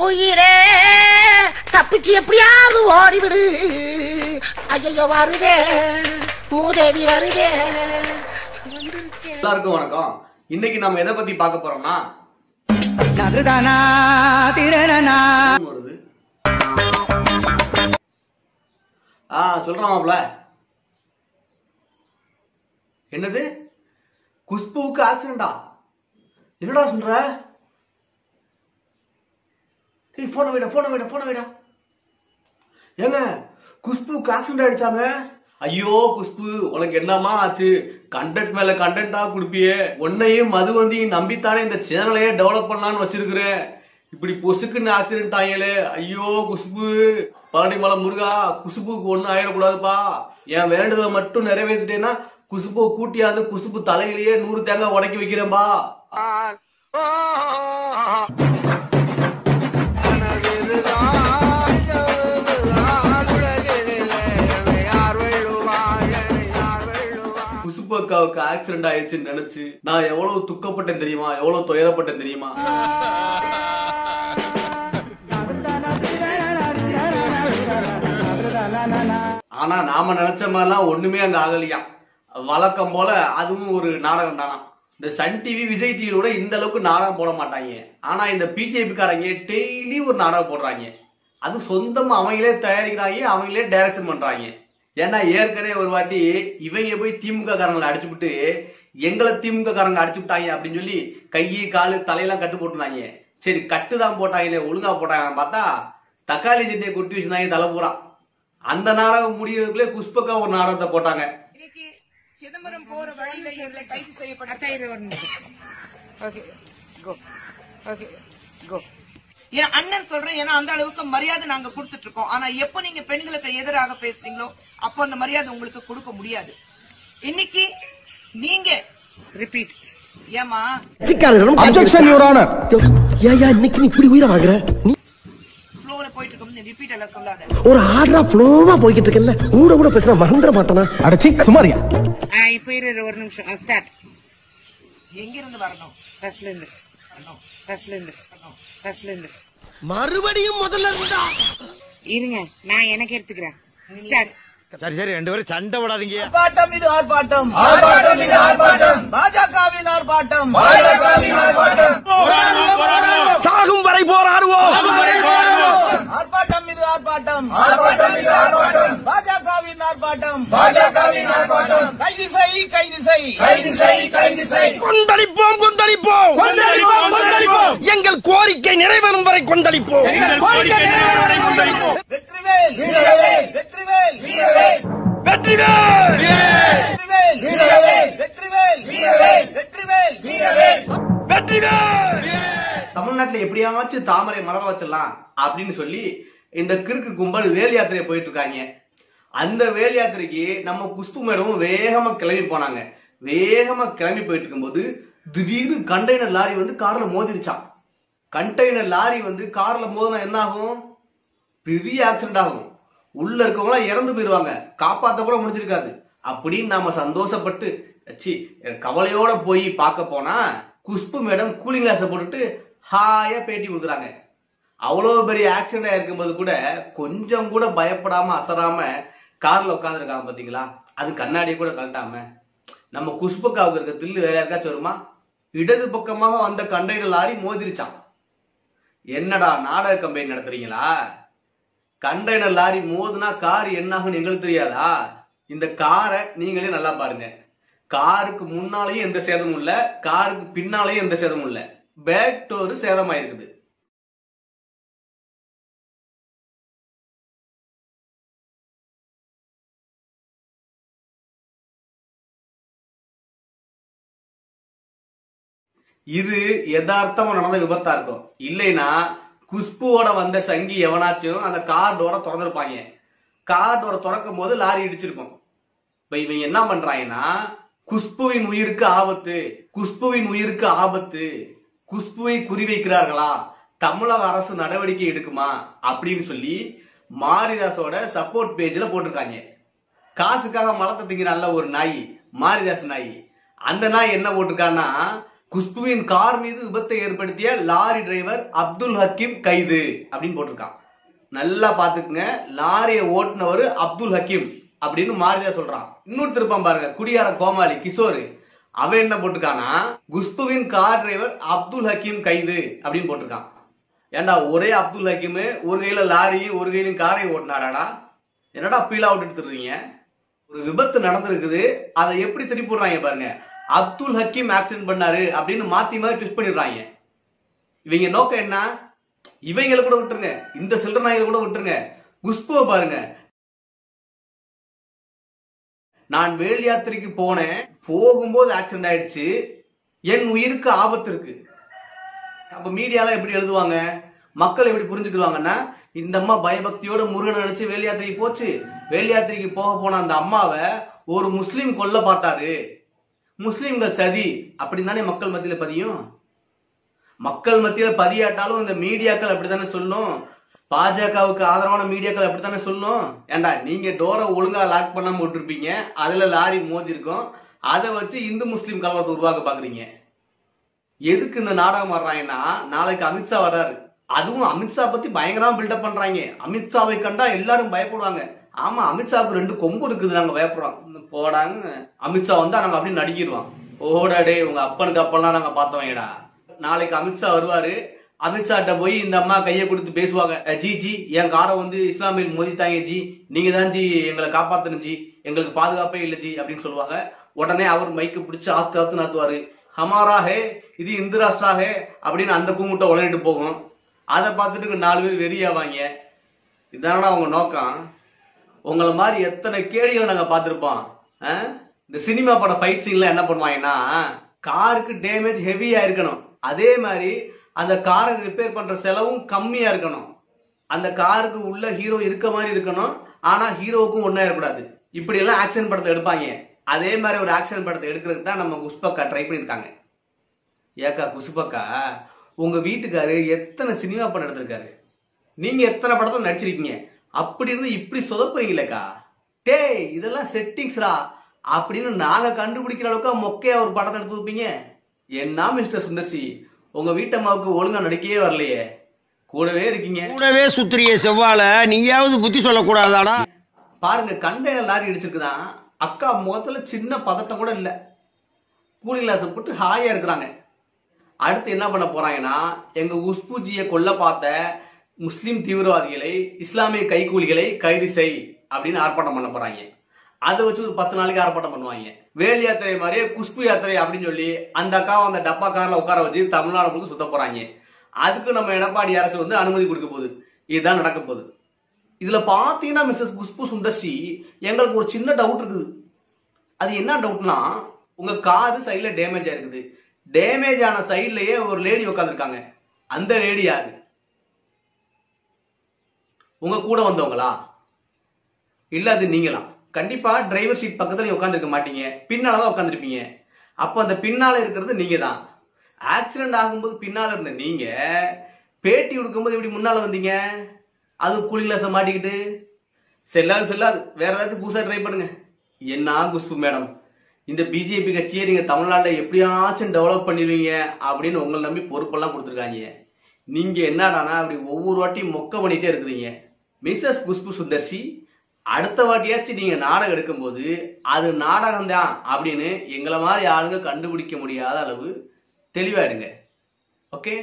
உயிரே தப்பிச்சு எப்படியாவது ஓடிவிடு. ஐயோ வருதே மூதேவி வருதே. எல்லாருக்கும் வணக்கம். இன்னைக்கு நம்ம எதை பத்தி பார்க்க போறோம்னா சொல்றான் என்னது குஷ்புவுக்கு ஆக்சிடென்டா? என்னடா சொல்ற? போன விட ஏங்க குஷ்புவுக்கு ஆக்சிடென்ட் ஆயிடுச்சாங்க? ஐயோ குஷ்பு உனக்கு என்னமா ஆச்சு? கண்டென்ட் மேல கண்டென்ட்டா குடுப்பியே. உன்னையும் மதுவந்தியும் நம்பித்தானே இந்த சேனலையே டெவலப் பண்ணலான்னு வச்சிருக்கிறேன். இப்படி பொசுக்குன்னு ஆக்சிடென்ட் ஆகலே. ஐயோ குஷ்பு, பழனிமலை முருகா, குஷ்புக்கு ஒன்னும் ஆயிடக்கூடாதுப்பா. என் வேண்டுதலை மட்டும் நிறைவேற்றிட்டேன்னா குஷ்புவை கூட்டியாந்து குஷ்பு தலையிலேயே 100 தேங்காய் உடக்கி வைக்கிறேன்பா. குஷ்புக்காவுக்கு ஆக்சிடென்ட் ஆயிடுச்சுன்னு நினைச்சு நான் எவ்வளவு துக்கப்பட்டேன் தெரியுமா? எவ்வளவு துயரப்பட்டேன் தெரியுமா? ஆனா நாம நினைச்ச மாதிரிலாம் ஒண்ணுமே அங்க ஆகலையா. வழக்கம் போல அதுவும் ஒரு நாடகம் தானா. இந்த சன் டிவி, விஜய் டிவியோட இந்த அளவுக்கு நாடகம் போட மாட்டாங்க. ஆனா இந்த பிஜேபி காரங்க டெய்லி ஒரு நாடகம் போடுறாங்க. அது சொந்தமா அவங்களே தயாரிக்கிறாங்க, அவங்களே டைரக்ஷன் பண்றாங்க. ஏன்னா ஏற்கனவே ஒரு வாட்டி இவங்க போய் திமுக காரங்களை அடிச்சுட்டு எங்களை திமுக காரங்க அடிச்சுட்டாங்க அப்படின்னு சொல்லி கையை காலு தலையெல்லாம் கட்டு போட்டுருந்தாங்க. சரி கட்டுதான் போட்டாங்களே, ஒழுங்கா போட்டாங்க பார்த்தா தக்காளி சட்னியை கொட்டி வச்சிருந்தாங்க தலை பூரா. அந்த நாடகம் முடியறதுக்குள்ளே குஷ்புக்கா ஒரு நாடகத்தை போட்டாங்க. சிதம்பரம் போற வழியில இவர்களை கைது செய்யப்பட்ட என் அண்ணன் சொல்றேன். ஏன்னா அந்த அளவுக்கு மரியாதை நாங்க கொடுத்துட்டு இருக்கோம். ஆனா எப்ப நீங்க பெண்களுக்கு எதிராக பேசுறீங்களோ அப்போ அந்த மரியாதை உங்களுக்கு கொடுக்க முடியாது. இன்னைக்கு நீங்க ரிப்பீட் ஏமா அப்ஜெக்ஷன் யுவர் ஆனர். ஏயா இன்னைக்கு நீ இப்படி உயிரை வாங்குற? ஃப்ளோல போயிட்டு இருக்கோம், ரிப்பீட் எல்லாம் சொல்லாத. ஒரு ஆர்டரா ஃப்ளோவா போயிட்டு இருக்கல்ல, கூட பேசினா மறந்துட மாட்டானா? அடச்சி சுமாரியா. இப்ப இரு ஒரு நிமிஷம். ஸ்டார்ட். எங்க இருந்து வரணும்? ஃபர்ஸ்ட்ல இருந்து. மறுபடியும் முதல்ல இருந்தா இருங்க, நான் எனக்கு எடுத்துக்கிறேன். ஸ்டார்ட். சரி ரெண்டு பேரும் சண்டை விடாதீங்க. ஆர்ப்பாட்டம் இது ஆர்ப்பாட்டம், பாஜகவின் ஆர்ப்பாட்டம், சாகும் வரை போராடுவோம். ஆர்ப்பாட்டம் இது ஆர்ப்பாட்டம், பாஜகவின் ஆர்ப்பாட்டம், கைது செய். கொந்தளிப்போம். எங்கள் கோரிக்கை நிறைவேறும் வரை கொந்தளிப்போம். தமிழ்நாட்டுல எப்படியாச்சும் தாமரை மலர வச்சிடலாம் அப்படின்னு சொல்லி இந்த கிறுக்கு கும்பல் வேல் யாத்திரை போயிட்டு இருக்காங்க. அந்த வேல் யாத்திரைக்கு நம்ம குஷ்பு மேடமும் வேகமா கிளம்பி போனாங்க. வேகமா கிளம்பி போயிட்டு இருக்கும்போது திடீர்னு கண்டெய்னர் லாரி வந்து கார்ல மோதிருச்சான். கண்டெய்னர் லாரி வந்து கார்ல மோதினா என்ன ஆகும்? பெரிய ஆக்சிடென்ட் ஆகும். உள்ள இருக்கவங்க இறந்து போயிடுவாங்க, காப்பாத்த கூட முடிஞ்சிருக்காது. அப்படின்னு நாம சந்தோஷப்பட்டு கவலையோட போய் பார்க்க போனா குஷ்பு மேடம் கூலிங் கிளாஸை போட்டுட்டு ஹாயா பேட்டி கொடுக்குறாங்க. அவ்வளவு பெரிய ஆக்சிடென்ட் இருக்கும்போது கூட கொஞ்சம் கூட பயப்படாம அசராம கார்ல உட்காந்துருக்காங்க பாத்தீங்களா? அது கண்ணாடியை கூட கழட்டாம. நம்ம குஷ்புக்காவுக்கு இருக்க தில்லு வேற யாருக்காச்சும் வருமா? இடது பக்கமாக வந்த கண்டெய்னர் லாரி மோதிருச்சான். என்னடா நாடக கம்பெனி நடத்துறீங்களா? கண்டெய்னர் லாரி மோதுனா கார் என்னாகும் எங்களுக்கு தெரியாதா? இந்த காரை நீங்களே நல்லா பாருங்க. காருக்கு முன்னாலேயும் எந்த சேதமும் இல்ல, காருக்கு பின்னாலேயும் எந்த சேதமும் இல்ல. பேக் டோர் சேதமாயிருக்குது. இது யதார்த்தமா நடந்த விபத்தா இருக்கும். இல்லைன்னா குஷ்புவோட வந்த சங்கி எவனாச்சும் அந்த கார் டோரை திறந்திருப்பாங்க. கார் டோரை திறக்கும் போது லாரி இடிச்சிருக்கும். இப்ப இவங்க என்ன பண்றாங்கன்னா குஷ்புவின் உயிருக்கு ஆபத்து, குஷ்புவை குறிவைக்கிறார்களா, தமிழக அரசு நடவடிக்கை எடுக்குமா அப்படின்னு சொல்லி மாரிதாஸோட சப்போர்ட் பேஜ்ல போட்டிருக்காங்க. காசுக்காக மலத்தை திங்கிறான்ல ஒரு நாய், மாரிதாஸ் நாய். அந்த நாய் என்ன போட்டிருக்கான்னா, குஷ்புவின் கார் மீது விபத்தை ஏற்படுத்திய லாரி டிரைவர் அப்துல் ஹக்கீம் கைது அப்படின்னு போட்டிருக்கான். நல்லா பாத்துக்குங்க, லாரியை ஓட்டுனவர் அப்துல் ஹக்கீம் அப்படின்னு மாறிதா சொல்றான். இன்னொரு திருப்பம் பாருங்க, குடியார கோமாளி கிஷோர், அவன் என்ன போட்டிருக்கானா, குஷ்புவின் கார் டிரைவர் அப்துல் ஹக்கீம் கைது அப்படின்னு போட்டிருக்கான். ஏண்டா ஒரே அப்துல் ஹக்கீம் ஒரு கையில லாரியும் ஒரு கையிலும் காரையும் ஓட்டினாராடா, என்னடா பீலா விட்டு எடுத்துறீங்க? ஒரு விபத்து நடந்திருக்குது, அதை எப்படி திருப்பி போடுறாங்க பாருங்க. அப்துல் ஹக்கீம் ஆக்சிடென்ட் பண்ணாரு அப்படின்னு மாத்தி மாதிரி ட்விஸ்ட் பண்ணிடுறாங்க. இவங்க நோக்கம் என்ன? இவங்களை கூட விட்டுருங்க, இந்த சில்லற நாய்களை கூட விட்டுருங்க. குஷ்புவை பாருங்க, நான் வேல் யாத்திரைக்கு போனேன், போகும்போது ஆக்சிடென்ட் ஆயிடுச்சு, என் உயிருக்கு ஆபத்து இருக்கு. அப்ப மீடியால எப்படி எழுதுவாங்க, மக்கள் எப்படி புரிஞ்சுக்குவாங்கன்னா, இந்த அம்மா பயபக்தியோட முருகனை நினைச்சு வேல் யாத்திரைக்கு போச்சு, வேல் யாத்திரைக்கு போக போன அந்த அம்மாவை ஒரு முஸ்லீம் கொல்ல பார்த்தாரு, முஸ்லீம்கள் சதி அப்படின்னு தானே மக்கள் மத்தியில பதியும். மக்கள் மத்தியில பதியாட்டாலும் இந்த மீடியாக்கள் அப்படித்தானே சொல்லும், பாஜகவுக்கு ஆதரவான மீடியாக்கள் அப்படித்தானே சொல்லும். ஏண்டா நீங்க டோரை ஒழுங்கா லாக் பண்ணாம விட்டுருப்பீங்க, அதுல லாரி மோதி இருக்கும், அதை வச்சு இந்து முஸ்லீம் கலவரத்தை உருவாக்க பாக்குறீங்க. எதுக்கு இந்த நாடகம் வர்றாங்கன்னா, நாளைக்கு அமித்ஷா வர்றாரு, அதுவும் அமித்ஷா பத்தி பயங்கரமா பில்டப் பண்றாங்க. அமித்ஷாவை கண்டா எல்லாரும் பயப்படுவாங்க. ஆமா, அமித்ஷாவுக்கு 2 கொம்பு இருக்குது, நாங்க பயப்படுறோம் போடாங்க. அமித்ஷா வந்தா நாங்க அப்படின்னு நடிக்கிடுவோம். ஓடாடே உங்க அப்பனுக்கு அப்பெல்லாம் நாங்க பார்த்தோம்டா. நாளைக்கு அமித்ஷா வருவாரு, அமித்ஷாட்ட போய் இந்த அம்மா கையை கொடுத்து பேசுவாங்க, ஜி ஜி என் காரை வந்து இஸ்லாமியில் மோதித்தாங்க ஜி, நீங்க தான் ஜி எங்களை காப்பாத்தணும் ஜி, எங்களுக்கு பாதுகாப்பே இல்லை ஜி அப்படின்னு சொல்லுவாங்க. உடனே அவர் மைக்கு பிடிச்சு ஆத்து ஆத்து நாத்துவாரு, ஹமாரா ஹே இது இந்து ராஷ்டிரா ஹே அப்படின்னு அந்த கூமுட்டை உடனிட்டு போகும். அதை பார்த்துட்டு 4 பேர் வெறியாவாங்க. இதானடா அவங்க நோக்கம். உங்களை மாதிரி எத்தனை கேடிகளை நாங்க பார்த்திருப்போம். இந்த சினிமா பட ஃபைட் சீன்ல என்ன பண்ணுவாங்கன்னா, காருக்கு டேமேஜ் ஹெவியா இருக்கணும், அதே மாதிரி அந்த காரை ரிப்பேர் பண்ற செலவும் கம்மியா இருக்கணும், அந்த காருக்கு உள்ள ஹீரோ இருக்க மாதிரி இருக்கணும், ஆனா ஹீரோவுக்கும் ஒன்னா இருக்கக்கூடாது. இப்படி எல்லாம் ஆக்ஷன் படத்தை எடுப்பாங்க. அதே மாதிரி ஒரு ஆக்ஷன் படத்தை எடுக்கிறதுக்கு தான் நம்ம குஷ்பக்கா ட்ரை பண்ணிருக்காங்க. ஏக்கா குஷ்பக்கா, உங்க வீட்டுக்காரு எத்தனை சினிமா படம் எடுத்திருக்காரு, நீங்க எத்தனை படத்துல நடிச்சிருக்கீங்க, அப்படி இருந்து இப்படி சொதப்புறீங்களேக்கா, டேய் இதெல்லாம் செட்டிங்ஸ்ரா அப்படின்னு நாங்க கண்டுபிடிக்கிற அளவுக்கு மொக்கையா ஒரு படத்தை எடுத்து வைப்பீங்க. என்ன மிஸ்டர் சுந்தர்சி, உங்க வீட்டம்மாவுக்கு ஒழுங்கா நடிக்கவே வரலையே, கூடவே இருக்கீங்க, கூடவே சுத்திரிய செவ்வால நீயாவது புத்தி சொல்லக்கூடாதாடா. பாருங்க, கண்டெய்னர் லாரி அடிச்சிருக்குதான், அக்கா முகத்துல சின்ன பதட்டம் கூட இல்ல, கூலிங் கிளாஸ் போட்டு ஹாயா இருக்கிறாங்க. அடுத்து என்ன பண்ண போறாங்கன்னா, எங்க குஷ்புஜியை கொல்ல பார்த்த முஸ்லிம் தீவிரவாதிகளை, இஸ்லாமிய கைகூலிகளை கைது செய் அப்படின்னு ஆர்ப்பாட்டம் பண்ண போறாங்க. அதை வச்சு ஒரு 10 நாளைக்கு ஆர்ப்பாட்டம் பண்ணுவாங்க. வேல் யாத்திரை மாதிரியே குஷ்பு யாத்திரை அப்படின்னு சொல்லி அந்த அக்காவை அந்த டப்பா கார்ல உட்கார வச்சு தமிழ்நாடு முழுக்க சுத்த போறாங்க. அதுக்கு நம்ம எடப்பாடி அரசு வந்து அனுமதி கொடுக்க போகுது. இதுதான் நடக்க போகுது. இதுல பாத்தீங்கன்னா மிஸ்ஸஸ் குஷ்பு சுந்தர்சி, எங்களுக்கு ஒரு சின்ன டவுட் இருக்குது. அது என்ன டவுட்னா, உங்க காரு சைட்ல டேமேஜ் ஆயிருக்குது, டேமேஜ் ஆன சைட்லயே ஒரு லேடி உட்காந்துருக்காங்க, அந்த லேடி யாரு? உங்க கூட வந்தவங்களா இல்ல அது நீங்களா? கண்டிப்பா டிரைவர் சீட் பக்கத்துல உட்காந்துருக்க மாட்டீங்க, பின்னாலதான் உட்காந்துருப்பீங்க. அப்ப அந்த பின்னால இருக்கிறது நீங்க தான். ஆக்சிடென்ட் ஆகும்போது பின்னால இருந்த நீங்க பேட்டி கொடுக்கும்போது எப்படி முன்னால வந்தீங்க? அது கூலிங் கிளாஸை மாட்டிக்கிட்டு செல்லாது. வேற ஏதாச்சும் புதுசா ட்ரை பண்ணுங்க. என்ன குஷ்பு மேடம், இந்த பிஜேபி கட்சியை நீங்க தமிழ்நாட்டில் எப்படியாச்சும் டெவலப் பண்ணிடுவீங்க அப்படின்னு உங்களை நம்பி பொறுப்பெல்லாம் கொடுத்துருக்காங்க. நீங்க என்னடானா அப்படி ஒவ்வொரு வாட்டியும் மொக்க பண்ணிட்டே இருக்கிறீங்க. மிஸ்ஸஸ் குஷ்பு சுந்தர்சி, அடுத்த வாட்டியாச்சும் நீங்க நாடகம் எடுக்கும்போது அது நாடகம் தான் அப்படின்னு எங்களை மாதிரி ஆளுங்க கண்டுபிடிக்க முடியாத அளவு தெளிவாயிடுங்க. ஓகே.